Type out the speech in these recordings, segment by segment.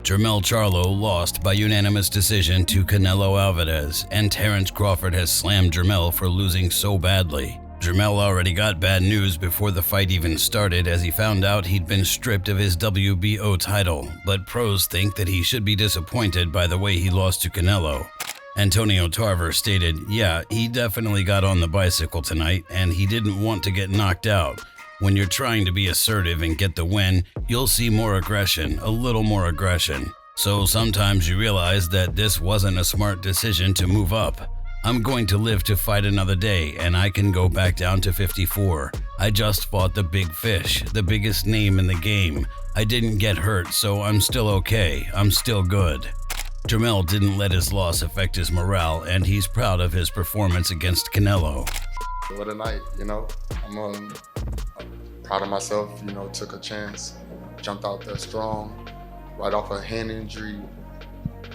Jermell Charlo lost by unanimous decision to Canelo Alvarez, and Terence Crawford has slammed Jermell for losing so badly. Jermell already got bad news before the fight even started, as he found out he'd been stripped of his WBO title, but pros think that he should be disappointed by the way he lost to Canelo. Antonio Tarver stated, "Yeah, he definitely got on the bicycle tonight, and he didn't want to get knocked out. When you're trying to be assertive and get the win, you'll see more aggression, a little more aggression. So sometimes you realize that this wasn't a smart decision to move up. I'm going to live to fight another day, and I can go back down to 54. I just fought the big fish, the biggest name in the game. I didn't get hurt, so I'm still okay. I'm still good." Jermell didn't let his loss affect his morale, and he's proud of his performance against Canelo. What a night, I'm proud of myself, took a chance, jumped out there strong, right off a hand injury.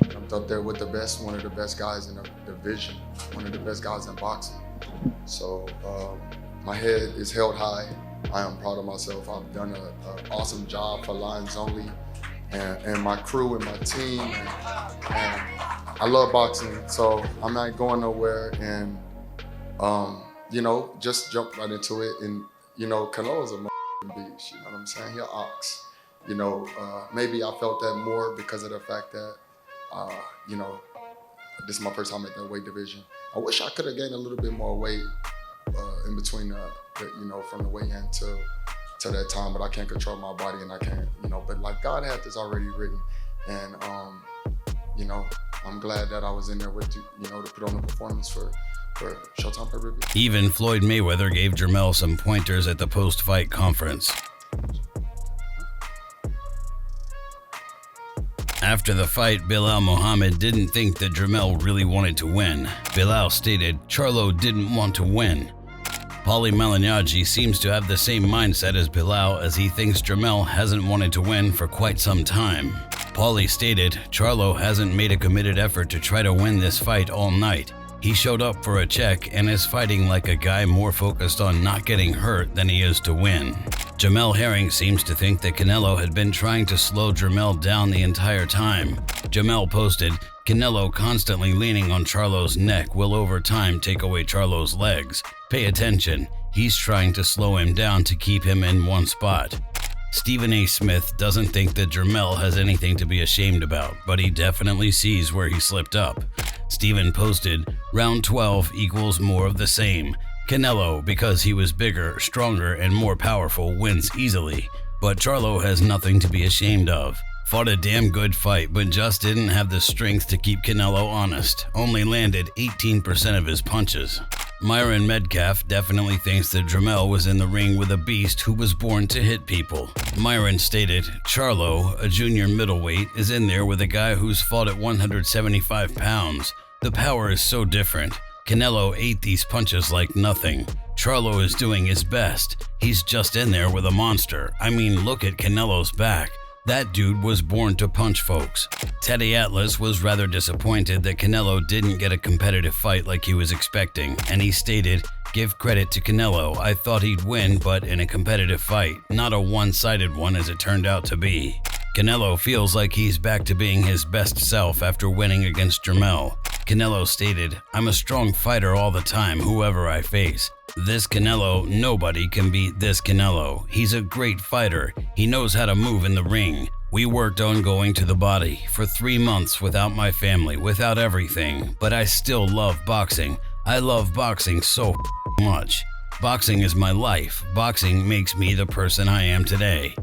Jumped up there with one of the best guys in the division, one of the best guys in boxing. So my head is held high. I am proud of myself. I've done an awesome job for Lions Only and my crew and my team. And I love boxing, so I'm not going nowhere. And, just jump right into it. And, Canelo's a beast, you know what I'm saying? He's an ox. Maybe I felt that more because of the fact that, this is my first time at that weight division. I wish I could have gained a little bit more weight in between, from the weigh-in to that time, but I can't control my body and I can't, but like God had this already written. And, I'm glad that I was in there with you, to put on the performance for Showtime pay-per-view. Even Floyd Mayweather gave Jermell some pointers at the post-fight conference. After the fight, Bilal Muhammad didn't think that Jermell really wanted to win. Bilal stated, "Charlo didn't want to win." Paulie Malignaggi seems to have the same mindset as Bilal, as he thinks Jermell hasn't wanted to win for quite some time. Paulie stated, "Charlo hasn't made a committed effort to try to win this fight all night. He showed up for a check and is fighting like a guy more focused on not getting hurt than he is to win." Jamel Herring seems to think that Canelo had been trying to slow Jermell down the entire time. Jamel posted, "Canelo constantly leaning on Charlo's neck will over time take away Charlo's legs. Pay attention, he's trying to slow him down to keep him in one spot." Stephen A. Smith doesn't think that Jermell has anything to be ashamed about, but he definitely sees where he slipped up. Stephen posted, "Round 12 equals more of the same. Canelo, because he was bigger, stronger, and more powerful, wins easily. But Charlo has nothing to be ashamed of. Fought a damn good fight, but just didn't have the strength to keep Canelo honest. Only landed 18% of his punches." Myron Metcalf definitely thinks that Jermell was in the ring with a beast who was born to hit people. Myron stated, "Charlo, a junior middleweight, is in there with a guy who's fought at 175 pounds. The power is so different. Canelo ate these punches like nothing. Charlo is doing his best. He's just in there with a monster. I mean, look at Canelo's back. That dude was born to punch folks." Teddy Atlas was rather disappointed that Canelo didn't get a competitive fight like he was expecting, and he stated, "Give credit to Canelo. I thought he'd win, but in a competitive fight, not a one-sided one as it turned out to be." Canelo feels like he's back to being his best self after winning against Jermell. Canelo stated, "I'm a strong fighter all the time, whoever I face. This Canelo, nobody can beat this Canelo. He's a great fighter. He knows how to move in the ring. We worked on going to the body for 3 months without my family, without everything, but I still love boxing. I love boxing so much. Boxing is my life. Boxing makes me the person I am today."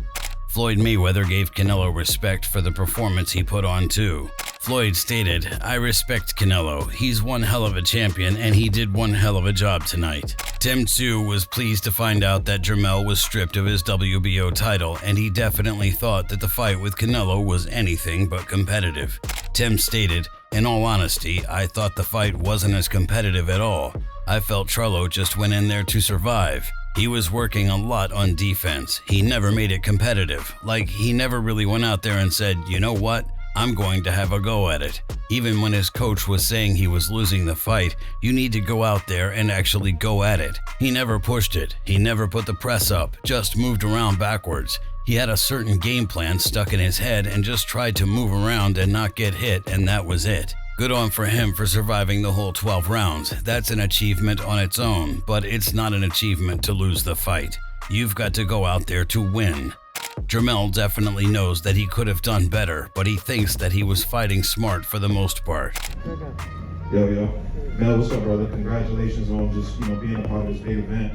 Floyd Mayweather gave Canelo respect for the performance he put on too. Floyd stated, "I respect Canelo. He's one hell of a champion and he did one hell of a job tonight." Tim Tszyu was pleased to find out that Jermell was stripped of his WBO title, and he definitely thought that the fight with Canelo was anything but competitive. Tim stated, "In all honesty, I thought the fight wasn't as competitive at all. I felt Charlo just went in there to survive. He was working a lot on defense. He never made it competitive. Like, he never really went out there and said, 'You know what? I'm going to have a go at it.' Even when his coach was saying he was losing the fight, you need to go out there and actually go at it. He never pushed it. He never put the press up, just moved around backwards. He had a certain game plan stuck in his head and just tried to move around and not get hit, and that was it. Good on for him for surviving the whole 12 rounds. That's an achievement on its own, but it's not an achievement to lose the fight. You've got to go out there to win. Jermell definitely knows that he could have done better, but he thinks that he was fighting smart for the most part. Yo. Mel, what's up, brother? Congratulations on just, being a part of this big event.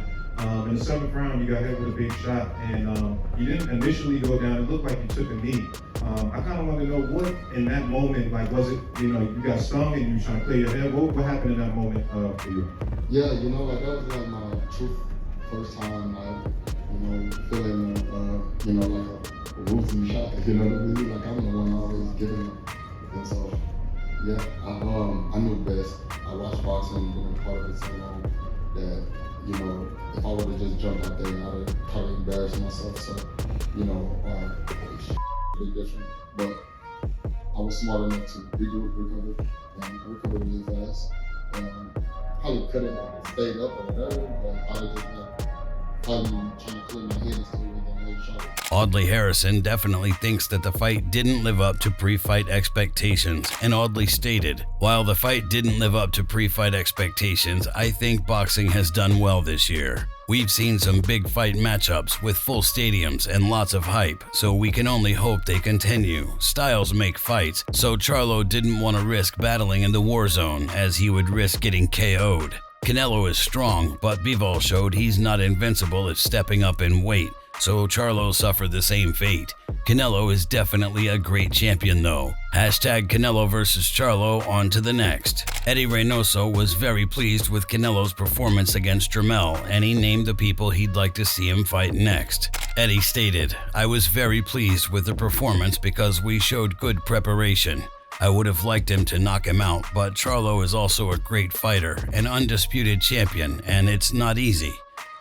In the 7th round, you got hit with a big shot, and you didn't initially go down. It looked like you took a knee. I kind of want to know what, in that moment, like, was it, you got stung and you trying to clear your head? What happened in that moment for you? Yeah, that was like my first time, feeling, like a roofing shot, you know what I mean? Like, I'm the one always giving it. And so, yeah, I knew best. I watched boxing, been a part of it so long that, if I would have just jumped out there, I'd have probably embarrassed myself. So, pretty different. But I was smart enough to recover, and recover really fast. Probably could have stayed up or whatever, but I was just probably trying to clean my hands to everything shot. Audley Harrison definitely thinks that the fight didn't live up to pre-fight expectations, and Audley stated, "While the fight didn't live up to pre-fight expectations, I think boxing has done well this year. We've seen some big fight matchups with full stadiums and lots of hype, so we can only hope they continue. Styles make fights, so Charlo didn't want to risk battling in the war zone as he would risk getting KO'd. Canelo is strong, but Bivol showed he's not invincible if stepping up in weight, so Charlo suffered the same fate. Canelo is definitely a great champion though. Hashtag Canelo versus Charlo, on to the next." Eddie Reynoso was very pleased with Canelo's performance against Jermell, and he named the people he'd like to see him fight next. Eddie stated, "I was very pleased with the performance because we showed good preparation. I would have liked him to knock him out, but Charlo is also a great fighter, an undisputed champion, and it's not easy.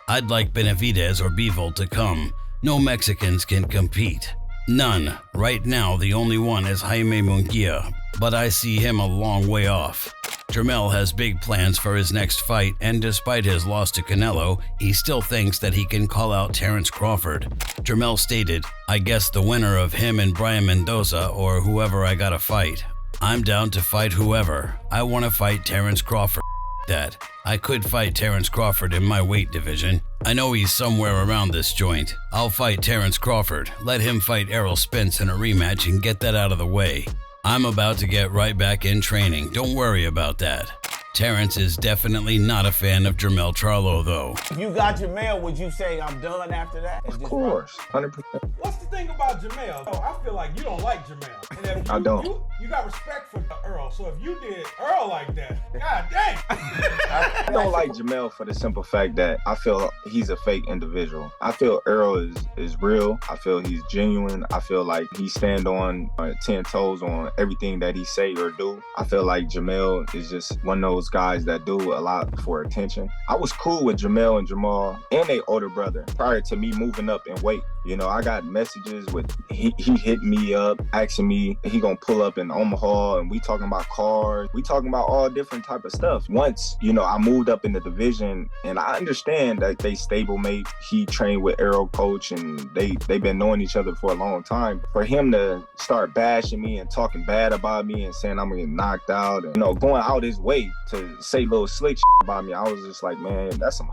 I'd like Benavidez or Bivol to come. No Mexicans can compete. None. Right now, the only one is Jaime Munguia, but I see him a long way off." Jermell has big plans for his next fight, and despite his loss to Canelo, he still thinks that he can call out Terence Crawford. Jermell stated, "I guess the winner of him and Brian Mendoza or whoever I gotta fight. I'm down to fight whoever. I want to fight Terence Crawford. That. I could fight Terence Crawford in my weight division. I know he's somewhere around this joint. I'll fight Terence Crawford, let him fight Errol Spence in a rematch and get that out of the way. I'm about to get right back in training, don't worry about that." Terence is definitely not a fan of Jermell Charlo though. If you got Jermell, would you say I'm done after that? Of course, 100%. What's the thing about Jermell? Oh, I feel like you don't like Jermell. And if I don't. You got respect for Earl, so if you did Earl like that, god dang. I don't like Jermell for the simple fact that I feel he's a fake individual. I feel Earl is real. I feel he's genuine. I feel like he stand on 10 toes on everything that he say or do. I feel like Jermell is just one of those guys that do a lot for attention. I was cool with Jermell and Jermall and their older brother prior to me moving up in weight. I got messages with he hit me up asking me he gonna pull up in Omaha, and we talking about cars, we talking about all different type of stuff. Once I moved up in the division, and I understand that they stablemate. He trained with Errol Coach, and they've been knowing each other for a long time. For him to start bashing me and talking bad about me and saying I'm gonna get knocked out, and going out his way to say little slick shit about me, I was just like, man, that's some.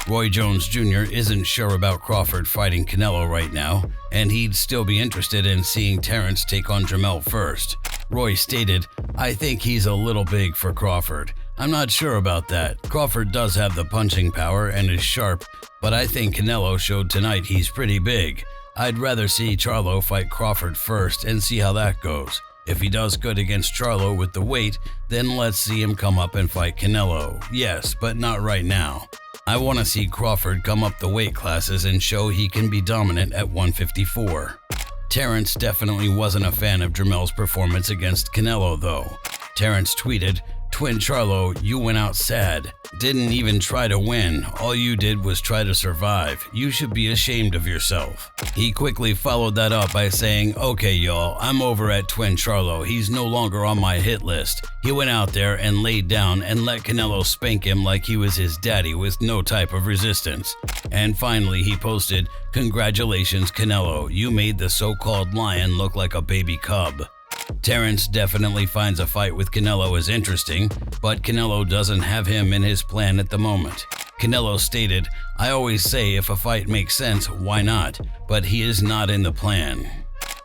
Roy Jones Jr. isn't sure about Crawford fighting Canelo right now, and he'd still be interested in seeing Terence take on Jermell first. Roy stated, "I think he's a little big for Crawford. I'm not sure about that. Crawford does have the punching power and is sharp, but I think Canelo showed tonight he's pretty big. I'd rather see Charlo fight Crawford first and see how that goes. If he does good against Charlo with the weight, then let's see him come up and fight Canelo. Yes, but not right now. I want to see Crawford come up the weight classes and show he can be dominant at 154. Terence definitely wasn't a fan of Jermell's performance against Canelo though. Terence tweeted, Twin Charlo, you went out sad. Didn't even try to win. All you did was try to survive. You should be ashamed of yourself." He quickly followed that up by saying, "Okay, y'all, I'm over at Twin Charlo. He's no longer on my hit list." He went out there and laid down and let Canelo spank him like he was his daddy with no type of resistance. And finally, he posted, "Congratulations, Canelo. You made the so-called lion look like a baby cub." Terence definitely finds a fight with Canelo as interesting, but Canelo doesn't have him in his plan at the moment. Canelo stated, "I always say if a fight makes sense, why not? But he is not in the plan."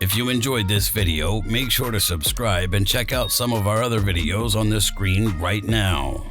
If you enjoyed this video, make sure to subscribe and check out some of our other videos on the screen right now.